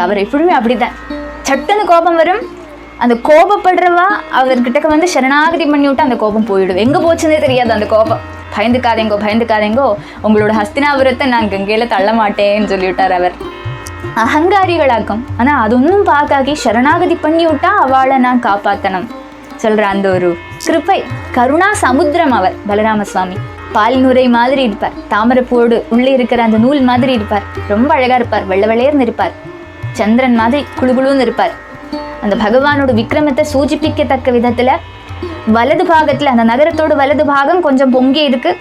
அவர் எப்படியுமே அப்படிதான், சட்டுன்னு கோபம் வரும். அந்த கோபப்படுறவா அவர்கிட்ட வந்து சரணாகதி பண்ணி விட்டு அந்த கோபம் போயிடும். எங்கே போச்சுன்னே தெரியாது அந்த கோபம். பயந்துக்காதேங்கோ பயந்துக்காதேங்கோ, உங்களோட ஹஸ்தினாபுரத்தை நான் கங்கையில் தள்ள மாட்டேன்னு சொல்லிவிட்டார் அவர். அகங்காரிகளாக்கும். ஆனால் அது ஒன்றும் பார்க்காக்கி சரணாகதி பண்ணி விட்டா அவளை நான் காப்பாற்றணும் சொல்கிற அந்த ஒரு கிருப்பை, கருணா சமுத்திரம் அவர் பலராம சுவாமி. பால் நுரை மாதிரி இருப்பார், தாமரைப்பூடு உள்ளே இருக்கிற அந்த நூல் மாதிரி இருப்பார், ரொம்ப அழகாக இருப்பார், வெள்ளை வெள்ளையர்னு இருப்பார், சந்திரன் மாதிரி குழுகுழுன்னு இருப்பார். அந்த பகவானோட விக்ரமத்தை சூச்சிப்பிக்கத்தக்க விதத்தில் வலது பாகத்தில், அந்த நகரத்தோட வலது பாகம் கொஞ்சம் பொங்கி இருக்கு,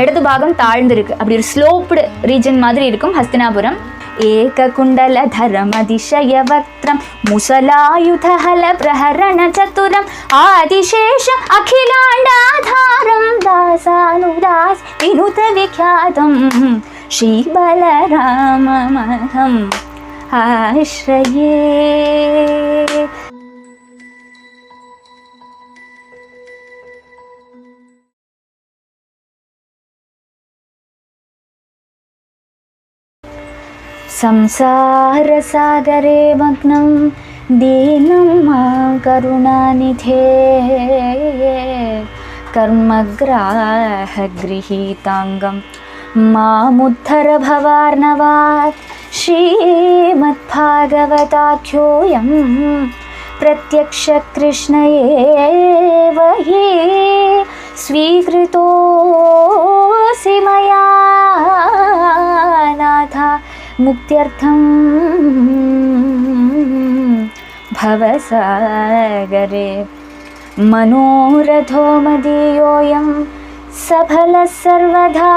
இடது பாகம் தாழ்ந்து இருக்கு. அப்படி ஒரு ஸ்லோப்டு ரீஜன் மாதிரி இருக்கும் ஹஸ்தினாபுரம். ஏக குண்டல தரமதிசய வக்ரம் முசலாயுதஹல பிரஹரண சதுரம் ஆதிசேஷ அகிலாண்டாதாரம் தாசானுதாஸ் வினுத விக்யாதம் ஸ்ரீ பலராமமஹம் ஆஶ்ரயே. संसारसागरे मग्नं दीनं मां करुणानिधे कर्मग्राहगृहीताङ्गं मामुद्धर भवार्णवात् श्रीमद्भागवताख्योऽयं प्रत्यक्षकृष्ण एव हि स्वीकृतोऽसि मया नाथ मुक्त्यर्थं भवसागरे मनोरथो मदीयोऽयं सफलः सर्वदा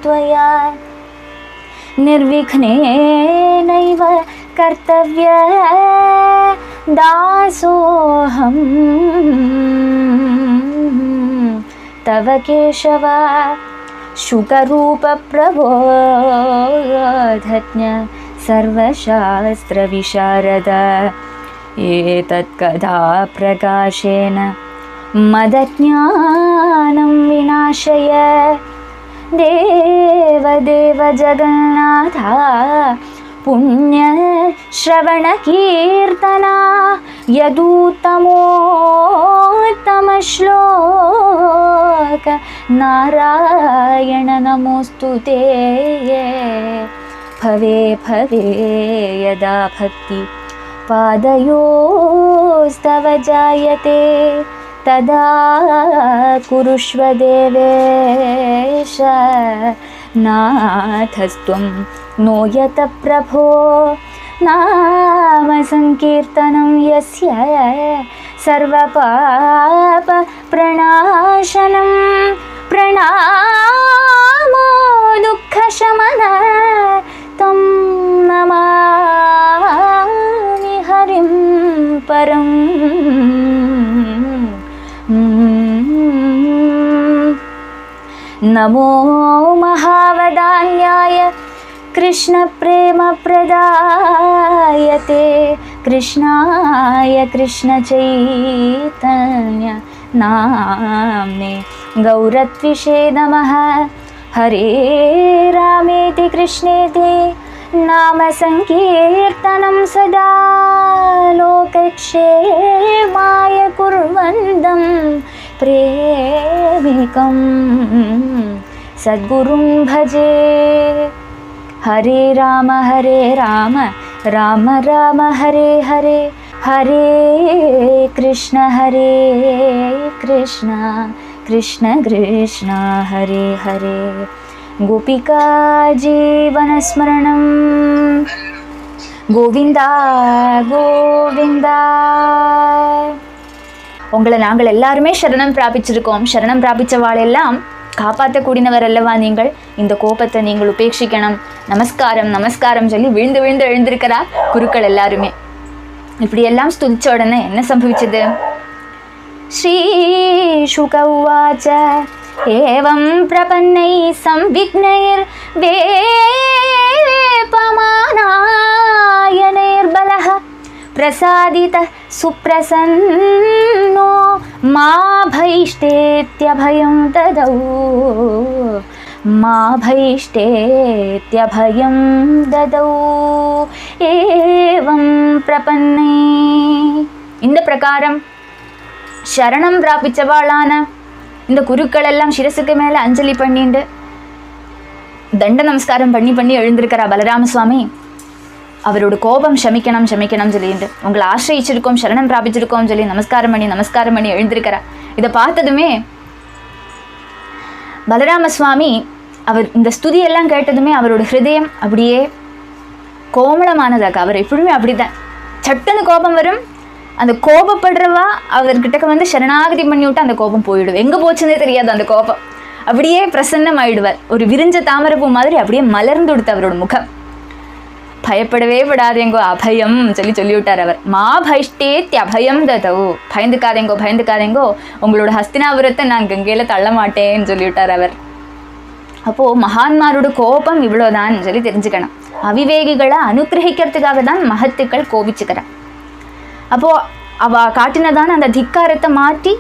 त्वया निर्विघ्नेनैव कर्तव्यः दासोऽहं तव केशव शुकरूपप्रबोधज्ञ सर्वशास्त्रविशारद एतत्कदा प्रकाशेन मदज्ञानं विनाशय देवदेव जगन्नाथ पुण्यश्रवणकीर्तना यदुत्तमोत्तमश्लोक नारायण नमोऽस्तु ते भवे भवे यदा भक्ति पादयोस्तव जायते तदा कुरुष्व देवेश नाथस्त्वं नो यत प्रभो नाम संकीर्तनं यस्य सर्वपाप प्रणाशनं प्रणामो दुःखशमन तं नमामि हरिं परम्। नमो महावदान्याय कृष्णप्रेमप्रदायते कृष्णाय कृष्णचैतन्य नाम्ने गौरत्विषे नमः। हरे रामेति कृष्णेति नाम संकीर्तनं सदा लोकक्षेमाय कुर्वन्तं प्रेमिकं सद्गुरुं भजे। हरे राम राम राम हरे हरे हरे कृष्ण कृष्ण कृष्ण हरे हरे। गोपिका जीवनस्मरणं கோவிந்தா கோவிந்தா. உங்களை நாங்கள் எல்லாருமே சரணம் பிராபிச்சிருக்கோம். சரணம் பிராபிச்சவாளெல்லாம் காப்பாற்றக்கூடியவர் அல்லவா நீங்கள். இந்த கோபத்தை நீங்கள் உபேட்சிக்கணும். நமஸ்காரம் நமஸ்காரம் சொல்லி விழுந்து விழுந்து எழுந்திருக்கிறார் குருக்கள் எல்லாருமே. இப்படியெல்லாம் ஸ்துதிச்ச உடனே என்ன சம்பவிச்சது? ஸ்ரீ சுக உவாச்ச ஏவம் பிரபன்னை சம்விக்னைர் வேபமானாய நிர்பலஹ பிரசாதித சுப்ரசன்னோ மா பைஷ்டேத்யபயம் ததௌ மா பைஷ்டேத்யபயம் ததௌ ஏவம் பிரபன்னை. இந்த பிரகாரம் சரணம் பிராபிச்சவாளான இந்த குருக்கள் எல்லாம் சிரசுக்கு மேலே அஞ்சலி பண்ணிட்டு தண்ட நமஸ்காரம் பண்ணி எழுந்திருக்கிறா பலராம சுவாமி. அவரோட கோபம் சமிக்கணும் சொல்லிட்டு உங்களை ஆசிரியிச்சிருக்கோம், சரணம் பிராபிச்சிருக்கோம் சொல்லி நமஸ்காரம் பண்ணி எழுந்திருக்கிறா. இதை பார்த்ததுமே பலராம சுவாமி அவர் இந்த ஸ்துதியெல்லாம் கேட்டதுமே அவரோட ஹிருதயம் அப்படியே கோமளமானதாக. அவர் எப்பவுமே அப்படிதான், சட்டுன்னு கோபம் வரும், அந்த கோபப்படுறவா அவர்கிட்ட வந்து சரணாகதி பண்ணி விட்டு அந்த கோபம் போயிடுவேன், எங்கே போச்சுன்னே தெரியாது. அந்த கோபம் அப்படியே பிரசன்னம் ஆயிடுவார், ஒரு விரிஞ்ச தாமரப்பூ மாதிரி அப்படியே மலர்ந்து கொடுத்த அவரோட முகம். பயப்படவே விடாதேங்கோ, அபயம் சொல்லி விட்டார் அவர். மா பைஷ்டேத் அபயம் ததவு, பயந்துக்காதேங்கோ, உங்களோட ஹஸ்தினாபுரத்தை நான் கங்கையில தள்ள மாட்டேன்னு சொல்லிவிட்டார் அவர். அப்போ மகான்மாரோட கோபம் இவ்வளோதான் சொல்லி தெரிஞ்சுக்கணும். அவிவேகிகளை அனுகிரகிக்கிறதுக்காக தான் மகத்துக்கள் கோபிச்சுக்கிறேன். அப்போ அவ காட்டினதான அந்த திக்காரத்தை மாற்றி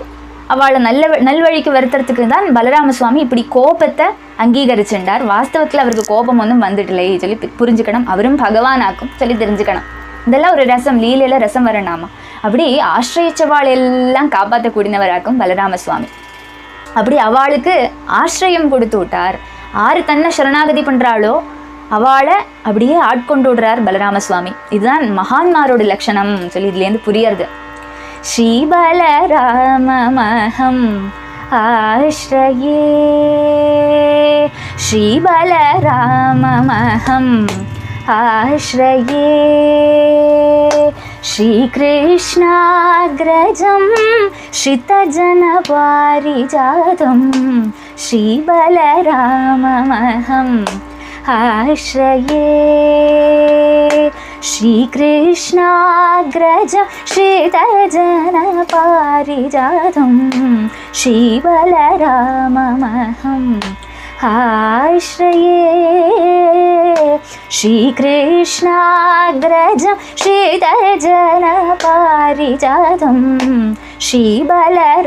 அவளை நல்வழிக்கு வருத்துறதுக்கு தான் பலராம சுவாமி இப்படி கோபத்தை அங்கீகரிச்சுட்டார். வாஸ்தவத்தில் அவருக்கு கோபம் ஒன்றும் வந்துடலை சொல்லி புரிஞ்சுக்கணும். அவரும் பகவானாக்கும் சொல்லி தெரிஞ்சுக்கணும். இதெல்லாம் ஒரு ரசம், லீலையில ரசம் வரणाமா. அப்படி ஆசிரியச்சவாள் எல்லாம் காப்பாற்றக்கூடியவராக்கும் பலராம சுவாமி. அப்படி அவளுக்கு ஆசிரியம் கொடுத்து விட்டார். ஆறு தன்னை சரணாகதி பண்றாளோ அவளை அப்படியே ஆட்கொண்டு விடுறார் பலராம சுவாமி. இதுதான் மகான்மாரோட லட்சணம் சொல்லி இதுலேருந்து புரியறது. ஸ்ரீபலராமமஹம் ஆஶ்ரயே, ஸ்ரீபலராமமஹம் ஆஶ்ரயே, ஸ்ரீகிருஷ்ணாக்ரஜம் ஸ்ரிதஜனபாரிஜாதம், ஸ்ரீபலராமமஹம் ஆஶ்ரயே, ஸ்ரீகிருஷ்ணாக்ரஜம் ஸ்ரிதஜனபாரிஜாதம், ஸ்ரீபலராமமஹம் ஆஶ்ரயே, ஸ்ரீகிருஷ்ணாக்ரஜம் ஸ்ரிதஜனபாரிஜாதம், ஸ்ரீபலராமமஹம்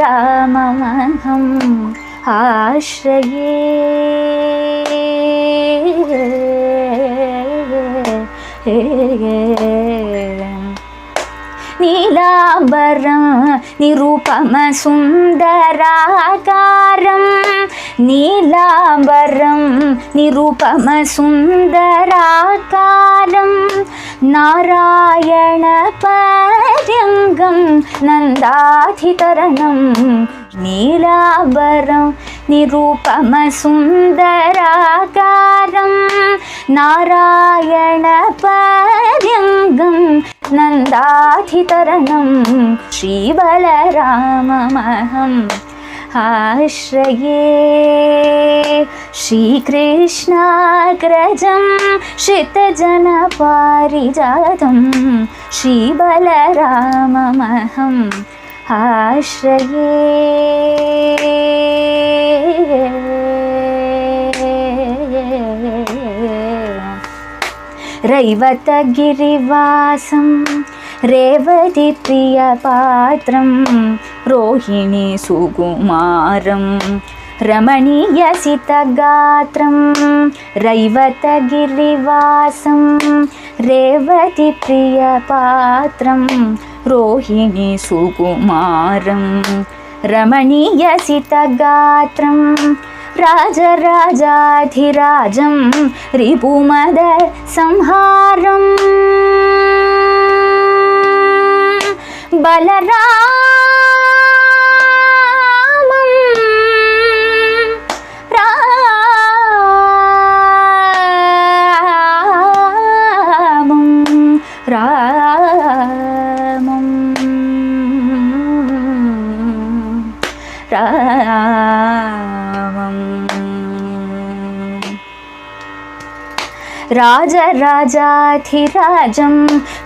ஆஶ்ரயே. நீலாம்பரம் நிரூபம சுந்தராகாரம், நீலாம்பரம் நிரூபம சுந்தராகாரம், நாராயண பர்யங்கம் நந்தாதிதரணம், நீலாம்பரம் நிரூபம சுந்தராகாரம், நாராயண பர்யங்கம் நந்தாதிதரணம், ஸ்ரீபலராமமஹம் ஆஶ்ரயே, ஸ்ரீகிருஷ்ணாக்ரஜம் ஸ்ரிதஜனபாரிஜாதம், ஸ்ரீபலராமமஹம் ஆஶ்ரயே. ரைவதகிரிவாசம் ரேவதி பிரியபாத்திரம், ரோஹிணி சுகுமாரம் ரமணீயசிதகாத்திரம், ரைவதகிரிவாசம் ரேவதி பிரியபாத்திரம், ரோஹிணி சுகுமாரம் ரமணீயசிதகாத்திரம், ராஜராஜாதிராஜம் ரிபுமத சம்ஹாரம், பலராமம் ராமம் ராஜராஜாதிராஜம்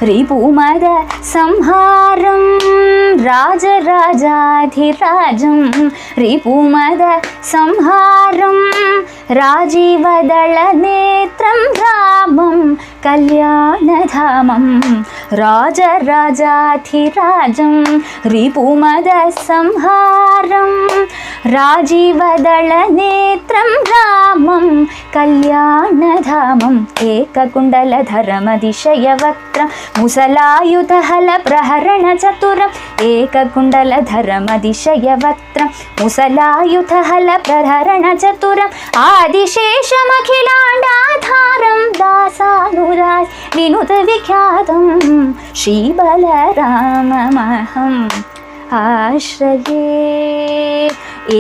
ரிபுமத சம்ஹாரம் ராஜராஜாதிராஜம் ரிபுமத சம்ஹாரம் ராஜீவதள நேத்ரம் ராமம் கல்யாணதாமம் ராஜராஜாதிராஜம் ரிபுமத சம்ஹாரம் ராஜீவதள நேத்ரம் ராமம் கல்யாணதாமம் ஏககுண்டலதரமதிசயவக்ரம் முசலாயுதஹலப்ரஹரணச்சதுரம் ஏககுண்டலதரமதிசயவக்ரம் முசலாயுதஹலப்ரஹரணச்சதுரம் ஆதிசேஷமகிலாண்டாதாரம் தாசானுராஸ் வினுதவிख्यातं ஸ்ரீபலராமமஹம் ஆஶ்ரயே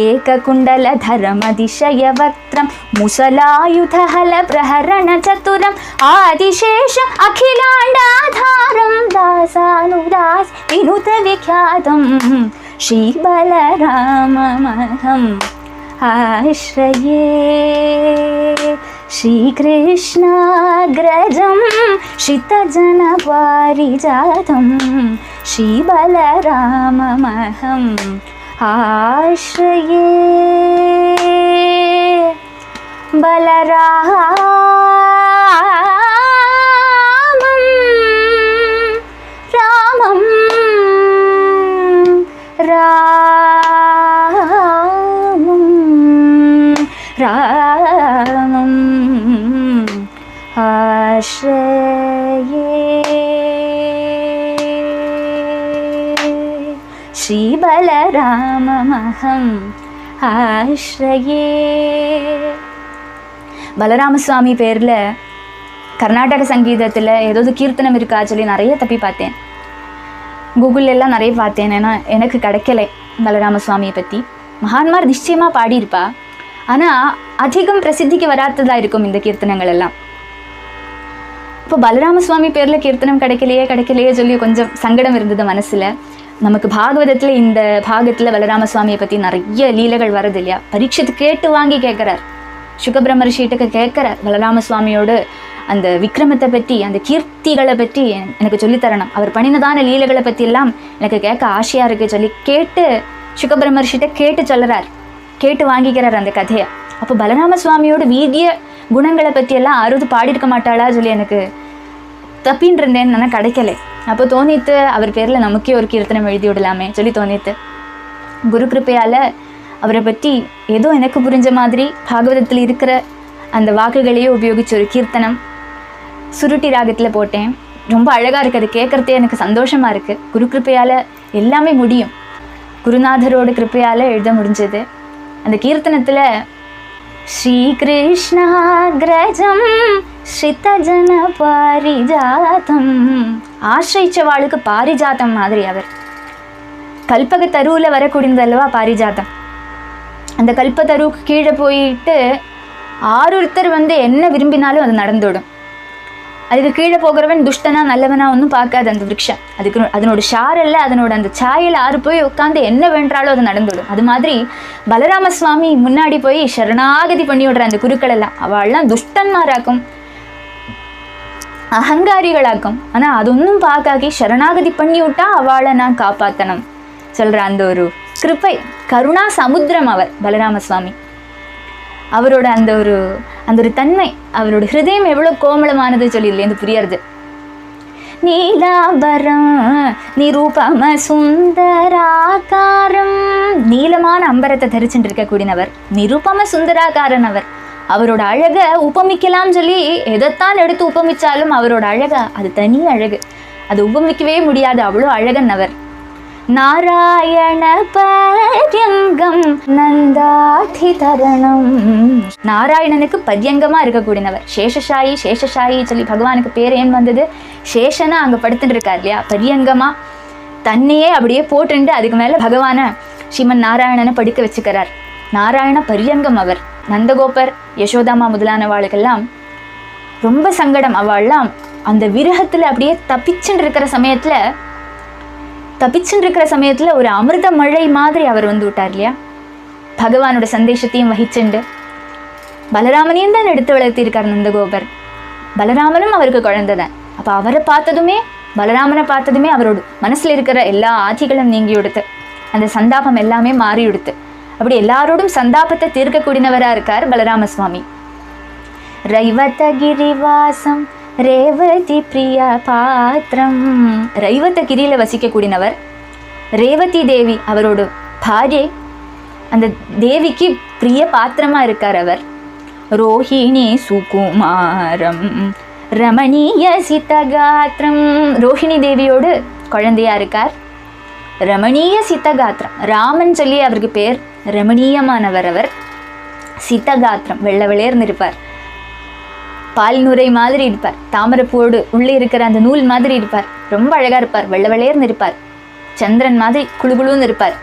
ஏககுண்டலதரமதிசயவக்ரம் முசலாயுதஹலப்ரஹரணச்சதுரம் ஆதிசேஷ அகிலாண்டாதாரம் தாசானுதாஸ் வினுதவிख्यातं ஸ்ரீபலராமமஹம் ஆஶ்ரயே श्रीकृष्णाग्रजं श्रितजनपारिजातं श्रीबलराममहम् आश्रये बलरामं रामं रामं आश्रये ஸ்ரீபலராமமஹம் ஆஶ்ரயே. பலராமசுவாமி பேரில் கர்நாடக சங்கீதத்தில் ஏதாவது கீர்த்தனம் இருக்கா சொல்லி நிறைய தப்பி பார்த்தேன். கூகுளில் எல்லாம் நிறைய பார்த்தேன். ஏன்னா எனக்கு கிடைக்கலை பலராமசுவாமியை பற்றி. மகான்மார் நிச்சயமாக பாடியிருப்பா, ஆனால் அதிகம் பிரசித்திக்கு வராததாக இருக்கும் இந்த கீர்த்தனங்கள் எல்லாம். இப்போ பலராமசுவாமி பேரில் கீர்த்தனம் கிடைக்கலையே சொல்லி கொஞ்சம் சங்கடம் இருந்தது மனசில். நமக்கு பாகவதத்தில் இந்த பாகத்தில் பலராமசுவாமியை பற்றி நிறைய லீலைகள் வரது இல்லையா. பரீட்சித்து கேட்டு வாங்கி கேட்குறார். சுகபிரம்மரிஷிகிட்ட கேட்குறார், பலராமசுவாமியோடு அந்த விக்ரமத்தை பற்றி, அந்த கீர்த்திகளை பற்றி எனக்கு சொல்லித்தரணும், அவர் பண்ணினதான லீலைகளை பற்றி எல்லாம் எனக்கு கேட்க ஆசையாக இருக்குது சொல்லி கேட்டு சுகபிரம்மரிஷிகிட்ட கேட்டு சொல்கிறார். கேட்டு வாங்கிக்கிறார் அந்த கதையை. அப்போ பலராமசுவாமியோட வீரிய குணங்களை பற்றியெல்லாம் அறுது பாடியிருக்க மாட்டாளா சொல்லி எனக்கு தப்பின்னு இருந்தேன்னு நான் கிடைக்கலை. அப்போ தோணித்து அவர் பேரில் நமக்கே ஒரு கீர்த்தனம் எழுதி விடலாமே சொல்லி தோணித்து குரு கிருப்பையால் அவரை பற்றி ஏதோ எனக்கு புரிஞ்ச மாதிரி பாகவதத்தில் இருக்கிற அந்த வாக்குகளையே உபயோகித்த ஒரு கீர்த்தனம் சுருட்டி ராகத்தில் போட்டேன். ரொம்ப அழகாக இருக்குது, அது கேட்குறதே எனக்கு சந்தோஷமாக இருக்குது. குரு கிருப்பையால் எல்லாமே முடியும். குருநாதரோட கிருப்பையால் எழுத முடிஞ்சது. அந்த கீர்த்தனத்தில் ஸ்ரீகிருஷ்ணாக்ரஜம் ஸ்ரிதஜன பாரிஜாதம், ஆசிரிச்சவாளுக்கு பாரிஜாத்தம் மாதிரி அவர். கல்பக தருவில் வரக்கூடியதல்லவா பாரிஜாத்தம். அந்த கல்பத்தருவுக்கு கீழே போயிட்டு ஆரொருத்தர் என்ன விரும்பினாலும் அது நடந்துவிடும். அதுக்கு கீழே போகிறவன் துஷ்டனா நல்லவனா ஒன்றும் பார்க்காது அந்த விருட்சம். அதனோட ஷாரில் அதனோட அந்த சாயில் ஆறு போய் உட்காந்து என்ன வேண்டாலும் அது நடந்துவிடும். அது மாதிரி பலராமசுவாமி முன்னாடி போய் சரணாகதி பண்ணி விடுற அந்த குருக்கள் எல்லாம் அவள்லாம் துஷ்டன்மாராக்கும், அகங்காரிகளாக்கும். ஆனால் அது ஒன்றும் பார்க்காக்கி சரணாகதி பண்ணி விட்டா அவளை நான் காப்பாற்றணும் சொல்கிற அந்த ஒரு கிருப்பை, கருணா சமுத்திரம் அவர் பலராமசுவாமி. அவரோட அந்த ஒரு தன்மை, அவரோட ஹிருதயம் எவ்வளோ கோமளமானது சொல்லி இதுலேருந்து புரியறது. நீலாம்பரம் நிரூபம சுந்தராகாரம், நீளமான அம்பரத்தை தரிச்சுட்டு இருக்கக்கூடியவர், நிரூபம சுந்தராகாரன் அவர். அவரோட அழகை உபமிக்கலாம் சொல்லி எதைத்தான் எடுத்து உபமிச்சாலும் அவரோட அழகை அது தனி அழகு, அது உபமிக்கவே முடியாது, அவ்வளோ அழகன் அவர். நாராயண பர்யங்கம் நந்தாதி தரணம், நாராயணனுக்கு பர்யங்கமாக இருக்கக்கூடியவர். சேஷசாயி சொல்லி பகவானுக்கு பேர் ஏன் வந்தது? சேஷனா அங்கே படுத்துட்டு இருக்கார் இல்லையா, பர்யங்கமாக தன்னையே அப்படியே போட்டுண்டு அதுக்கு மேலே பகவானை ஸ்ரீமன் நாராயணனை படுக்க வச்சுக்கிறார். நாராயண பர்யங்கம் அவர். நந்தகோபர் யசோதாமா முதலானவாளுக்கெல்லாம் ரொம்ப சங்கடம். அவள்லாம் அந்த விரகத்தில் அப்படியே தப்பிச்சுட்டு இருக்கிற சமயத்தில் ஒரு அமிர்த மழை மாதிரி அவர் விட்டார் இல்லையா. பகவானோட சந்தேஷத்தையும் வகிச்சுண்டு பலராமனையும் தான் எடுத்து வளர்த்திருக்கார் நந்தகோபர். பலராமனும் அவருக்கு குழந்தை தான். அப்போ அவரை பார்த்ததுமே, பலராமனை பார்த்ததுமே அவரோட மனசில் இருக்கிற எல்லா ஆதிகளும் நீங்கி கொடுத்து, அந்த சந்தாபம் எல்லாமே மாறி கொடுத்து, அப்படி எல்லாரோடும் சந்தாபத்தை தீர்க்கக்கூடியவராக இருக்கார் பலராம சுவாமி. ரைவதகிரிவாசம் ரேவதி பிரிய பாத்திரம். ரைவதகிரியில் வசிக்கக்கூடியவர் ரேவதி தேவி, அவரோட பாரியை. அந்த தேவிக்கு பிரிய பாத்திரமா இருக்கார் அவர். ரோஹிணி சுகுமாரம் ரமணீய சித்தகாத்திரம். ரோஹிணி தேவியோடு குழந்தையா இருக்கார். ரமணீய சித்தகாத்திரம், ராமன் சொல்லி அவருக்கு பேர். ரமணீயமானவர் அவர். சித்தகாத்திரம், வெள்ளை வெளியேர்ந்து இருப்பார். பால் நுரை மாதிரி இருப்பார். தாமரைப்பூவோடு உள்ளே இருக்கிற அந்த நூல் மாதிரி இருப்பார். ரொம்ப அழகா இருப்பார். வெள்ளை வெளியேர்ந்து இருப்பார். சந்திரன் மாதிரி குழுகுழுன்னு இருப்பார்.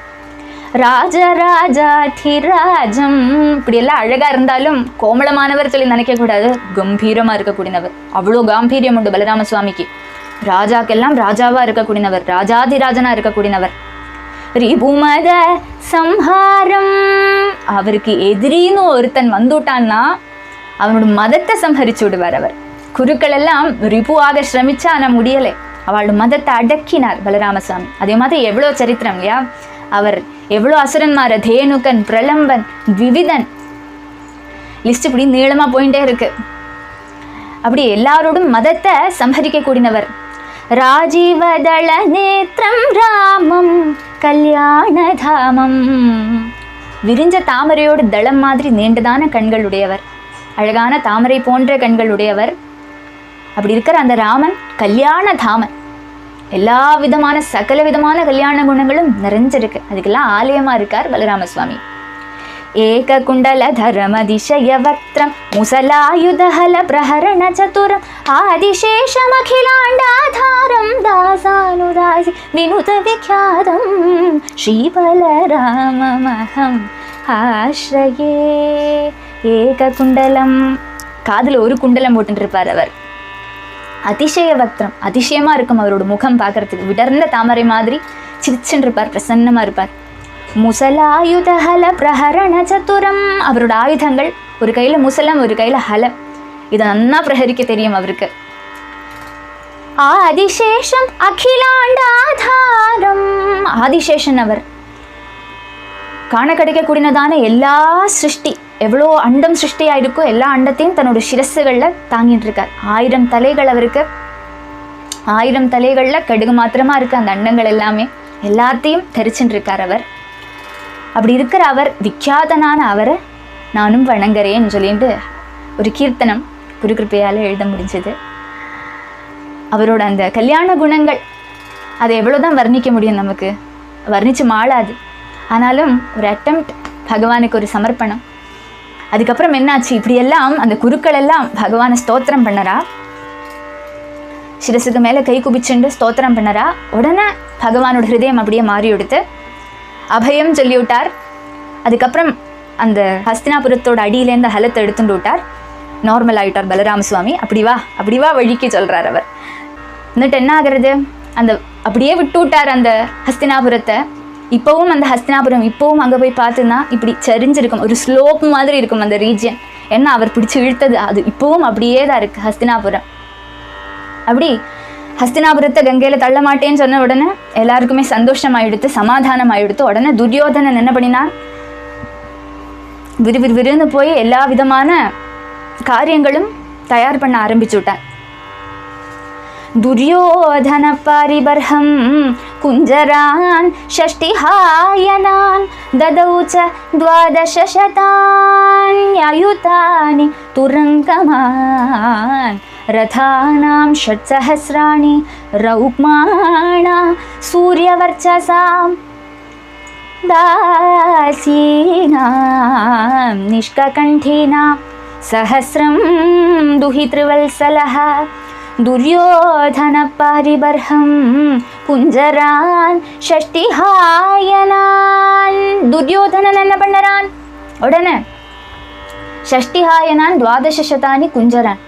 ராஜராஜாதிராஜம், இப்படி எல்லாம் அழகா இருந்தாலும் கோமளமானவர் சொல்லி நினைக்கக்கூடாது. கம்பீரமா இருக்கக்கூடியவர். அவ்வளோ காம்பீரியம் உண்டு பலராம சுவாமிக்கு. ராஜாக்கெல்லாம் ராஜாவா இருக்கக்கூடியவர், ராஜாதிராஜனா இருக்கக்கூடியவர். ரிபுமத சம்ஹாரம், அவருக்கு எதிரின்னு ஒருத்தன் வந்துட்டான்னா அவனோட மதத்தை சம்ஹரிச்சு விடுவார் அவர். குருக்கள் எல்லாம் ரிபுவாக சிரமிச்சா ஆனால் முடியலை. அவளோட மதத்தை அடக்கினார் பலராமசாமி. அதே மாதிரி எவ்வளோ சரித்திரம் இல்லையா. அவர் எவ்வளோ அசுரன்மார, தேனுகன், பிரலம்பன், விவிதன், லிஸ்ட் இப்படி நீளமாக போயிட்டே இருக்கு. அப்படி எல்லாரோடும் மதத்தை சம்ஹரிக்க கூடினவர். ராஜீவதள நேத்திரம் ராமம் கல்யாணதாமம், விரிஞ்ச தாமரையோடு தளம் மாதிரி நீண்டதான கண்கள் உடையவர், அழகான தாமரை போன்ற கண்கள் உடையவர். அப்படி இருக்கிற அந்த ராமன் கல்யாணதாமன், எல்லா விதமான சகல விதமான கல்யாண குணங்களும் நிறைஞ்சிருக்கு. அதுக்கெல்லாம் ஆலயமா இருக்கார் பலராம சுவாமி. ஏக குண்டல தரமதிசய வக்ரம் முசலாயுதஹல பிரஹரண சதுரம் ஆதிசேஷமகிலாண்டாதாரம் தாசானுதாசி வினுத விக்யாதம் ஸ்ரீபலராமமஹம் ஆஸ்ரயே. ஏக குண்டலம், காதில் ஒரு குண்டலம் போட்டு இருப்பார் அவர். அதிசய வக்ரம், அதிசயமா இருக்கும் அவரோட முகம் பார்க்கறதுக்கு. விடர்ந்த தாமரை மாதிரி சிரிச்சுன்னு இருப்பார், பிரசன்னமா இருப்பார். முசலாயுதஹல பிரஹரண சதுரம், அவரோட ஆயுதங்கள் ஒரு கையில முசலம், ஒரு கையில ஹலம். இதை நன்னா பிரஹரிக்க தெரியும் அவருக்கு. ஆதிசேஷம் அகிலாண்டாதாரம், ஆதிசேஷன் அவர். காண கிடைக்கக்கூடியதான எல்லா சிருஷ்டி, எவ்வளோ அண்டம் சிருஷ்டியாக இருக்கோ எல்லா அண்டத்தையும் தன்னோட சிரசுகளில் தாங்கிட்டு இருக்கார். 1000 தலைகள் அவருக்கு. 1000 தலைகளில் கடுகு மாத்திரமா இருக்கு அந்த அண்டங்கள் எல்லாமே. எல்லாத்தையும் தரிச்சுட்டு இருக்கார் அவர். அப்படி இருக்கிற அவர், விக்கியாதனான அவரை நானும் வணங்குறேன்னு சொல்லிட்டு ஒரு கீர்த்தனம் குருகிருப்பையால் எழுத முடிஞ்சது. அவரோட அந்த கல்யாண குணங்கள் அதை எவ்வளோதான் வர்ணிக்க முடியும், நமக்கு வர்ணிச்சு மாளாது. ஆனாலும் ஒரு அட்டெம்ப்ட், பகவானுக்கு ஒரு சமர்ப்பணம். அதுக்கப்புறம் என்னாச்சு, இப்படியெல்லாம் அந்த குருக்கள் எல்லாம் பகவானை ஸ்தோத்திரம் பண்ணறா. சிரசுக்கு மேலே கை குபிச்சுண்டு ஸ்தோத்திரம் பண்ணறா. உடனே பகவானோட ஹிருதயம் அப்படியே மாறி எடுத்து அபயம் சொல்லி விட்டார். அதுக்கப்புறம் அந்த ஹஸ்தினாபுரத்தோட அடியிலேருந்து ஹலத்தை எடுத்துட்டு விட்டார். நார்மல் ஆகிட்டார் பலராம சுவாமி. அப்படி வா வழிக்கு சொல்கிறார் அவர். എന്നിട്ട് என்ன ஆகிறது, அந்த அப்படியே விட்டு விட்டார் அந்த ஹஸ்தினாபுரத்தை. இப்போவும் அந்த ஹஸ்தினாபுரம் இப்போவும் அங்கே போய் பார்த்துன்னா இப்படி சரிஞ்சிருக்கும், ஒரு ஸ்லோப் மாதிரி இருக்கும் அந்த ரீஜியன். ஏன்னா அவர் பிடிச்சி இழுத்தது அது இப்போவும் அப்படியே தான் இருக்குது ஹஸ்தினாபுரம். அப்படி ஹஸ்தினாபுரத்தை கங்கையில் தள்ள மாட்டேன்னு சொன்ன உடனே எல்லாருக்குமே சந்தோஷமாயிடுத்து, சமாதானம் ஆயிடுத்து. உடனே துரியோதனன் என்ன பண்ணினான், விறுவிறுன்னு போய் எல்லா விதமான காரியங்களும் தயார் பண்ண ஆரம்பிச்சு விட்டான். துரியோதன பாரிபர்ஹம் குஞ்சரான் ஷஷ்டிஹாயனான் ததௌச்ச 12 சதான்யாயுதானி துரங்கமான் ரதானாம் 6 சஹஸ்ராணி ரௌக்மாணா சூரியவர்ச்சசாம் தாசீனாம் நிஷ்ககண்டீனாம் சஹஸ்ரம் துஹித்ருவல்சலஹ துரியோதன பாரிபர்ஹம் குஞ்சரான் ஷஷ்டிஹாயனான். துரியோதனன் என்ன பண்ணறான், உடனே ஷஷ்டிஹாயனான் 12 சதானி குஞ்சரான்.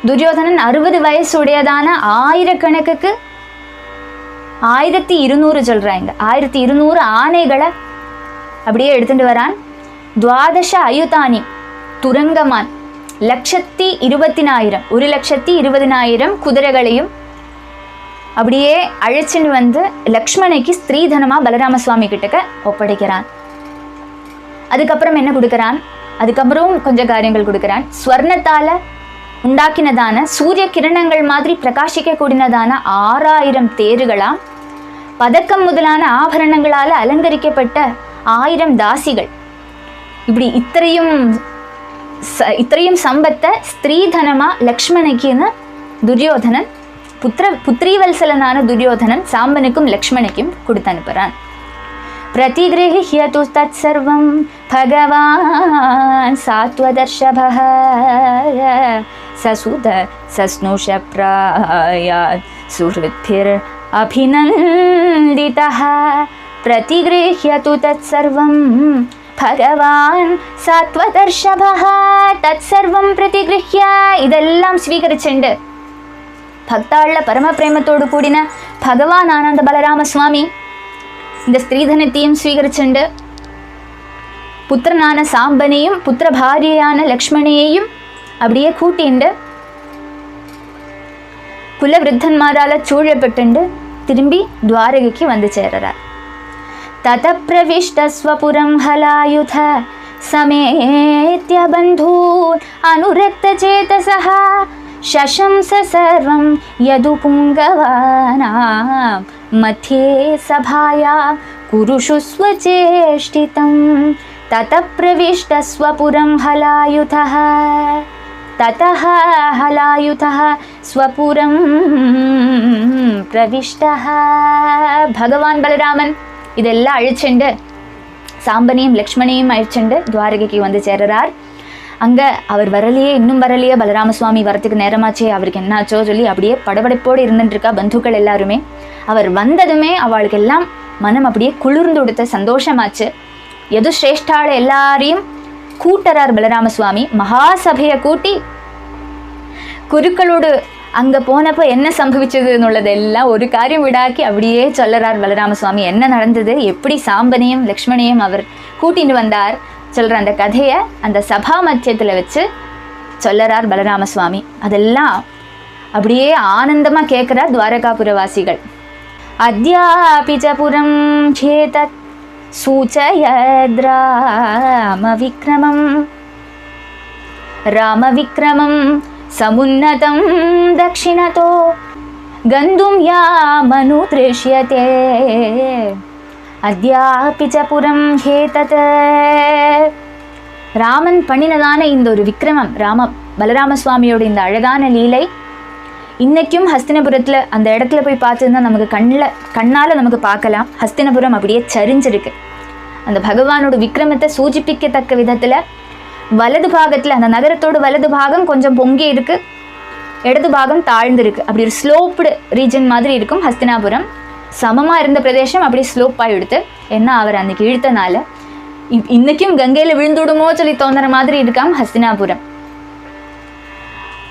துரியோதனன் 60 வயசு உடையதான ஆயிரக்கணக்குக்கு 1200 சொல்றாங்க, 1200 ஆணைகளை அப்படியே எடுத்துட்டு வரான். 12 அயுதானி துரங்கமான், 1,20,000 1,20,000 குதிரைகளையும் அப்படியே அழைச்சின்னு வந்து லக்ஷ்மணைக்கு ஸ்திரீதனமா பலராம சுவாமி கிட்டக்க ஒப்படைக்கிறான். அதுக்கப்புறம் என்ன கொடுக்கறான்? அதுக்கப்புறம் கொஞ்சம் காரியங்கள் கொடுக்கறான். ஸ்வர்ணத்தால உண்டாக்கினதான சூரிய கிரணங்கள் மாதிரி பிரகாசிக்க கூடினதான 6000 தேர்களாம், பதக்கம் முதலான ஆபரணங்களால அலங்கரிக்கப்பட்ட 1000 தாசிகள், இப்படி இத்தனையும் சம்பத்தை ஸ்திரீதனமா லக்ஷ்மணைக்குன்னு துரியோதனன் புத்திரீவல்சலனான துரியோதனன் சாம்பனுக்கும் லக்ஷ்மணைக்கும் கொடுத்து அனுப்புறான். प्रतिगृह्यतु तत्सर्वं भगवान् सात्वदर्शभः ससुत सस्नुषप्रायात् सुहृद्भिरभिनन्दितः प्रतिगृह्यतु तत्सर्वं भगवान् सात्वदर्शभः तत्सर्वं प्रतिगृह्य இதெல்லாம் ஸ்வீகரிச்சுண்டு பக்தாள்ல பரம பிரேமத்தோடு கூடின பகவான் ஆனந்த பலராம சுவாமி இந்த ஸ்திரீதனத்தையும் ஸ்வீகரிச்சுண்டு புத்திரனான சாம்பனையும் புத்திர பாரியையான லக்ஷ்மணையையும் அப்படியே கூட்டிண்டு குலவிருத்தன்மாரால சூழப்பட்டுண்டு திரும்பி துவாரகைக்கு வந்து சேரறார். தத பிரவிஷ்ட ஸ்வபுரம் ஹலாயுத சமேத்ய பந்தூன் அனுரக்த சேதசஹ शशंस सर्वं यदुपुङ्गवानां मध्ये सभायां कुरुषु स्वचेष्टितं ततः प्रविष्ट स्वपुरं हलायुधः ततः हलायुधः स्वपुरं प्रविष्टः. भगवान बलरामन இதெல்லாம் அழிச்சுண்டு சாம்பனையும் லக்ஷ்மணையும் அழிச்சுண்டு துவாரகைக்கு வந்து சேரறார். அங்கே அவர் வரலையே, இன்னும் வரலையே, பலராம சுவாமி வரத்துக்கு நேரமாச்சே, அவருக்கு என்னாச்சோ சொல்லி அப்படியே படபடப்போடு இருந்துட்டுருக்கா பந்துக்கள் எல்லாருமே. அவர் வந்ததுமே அவளுக்கு எல்லாம் மனம் அப்படியே குளிர்ந்து கொடுத்த சந்தோஷமாச்சு. எது சிரேஷ்டால எல்லாரையும் கூட்டறார் பலராம சுவாமி. மகாசபையை கூட்டி குருக்களோடு அங்கே போனப்போ என்ன சம்பவிச்சதுன்னுள்ளது எல்லாம் ஒரு காரியம் விடாக்கி அப்படியே சொல்லறார் பலராம சுவாமி. என்ன நடந்தது, எப்படி சாம்பனையும் லக்ஷ்மணையும் அவர் கூட்டின்னு வந்தார் சொல்கிற அந்த கதையை அந்த சபா மத்தியத்தில் வச்சு சொல்லறார் பலராம சுவாமி. அதெல்லாம் அப்படியே ஆனந்தமாக கேட்குறார் துவாரகாபுரவாசிகள். அத்யாபி ச புரம் சேதத் சூச்சயத் ராமவிக்ரமம் சமுன்னதம் தக்ஷிணதோ கந்தும் யாமனுத்ருஷ்யதே அத்யாபி ச புரம் ஹேதத். ராமன் பண்ணினதான இந்த ஒரு விக்ரமம், பலராம சுவாமியோட இந்த அழகான லீலை இன்னைக்கும் ஹஸ்தினபுரத்தில் அந்த இடத்துல போய் பார்த்துருந்தா நமக்கு கண்ணால் நமக்கு பார்க்கலாம். ஹஸ்தினபுரம் அப்படியே சரிஞ்சிருக்கு. அந்த பகவானோட விக்ரமத்தை சூச்சிப்பிக்கத்தக்க விதத்தில் வலது பாகத்தில், அந்த நகரத்தோட வலது பாகம் கொஞ்சம் பொங்கி இருக்கு, இடது பாகம் தாழ்ந்திருக்கு. அப்படி ஒரு ஸ்லோப்டு ரீஜன் மாதிரி இருக்கும் ஹஸ்தினாபுரம். சமமாக இருந்த பிரதேசம் அப்படி ஸ்லோப்பாக எடுத்து, ஏன்னா அவர் அன்னைக்கு இழுத்தனால இன்னைக்கும் கங்கையில் விழுந்துடுமோ சொல்லி தோன்ற மாதிரி இருக்காம் ஹஸ்தினாபுரம்.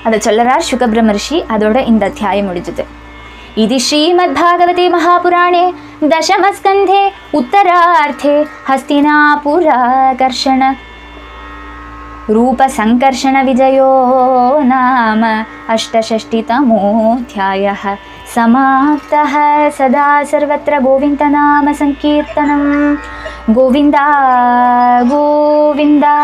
அதை சொல்லறார் சுகபிரமர்ஷி. அதோட இந்த அத்தியாயம் முடிஞ்சது. இது ஸ்ரீமத் பாகவதே மகாபுராணே தசமஸ்கந்தே உத்தரார்த்தே ஹஸ்தினாபுராகர்ஷண रूपसङ्कर्षण विजयो नाम 68तमोऽध्यायः समाप्तः. सदा सर्वत्र गोविन्दनाम संकीर्तनं गोविन्दा गोविन्दा.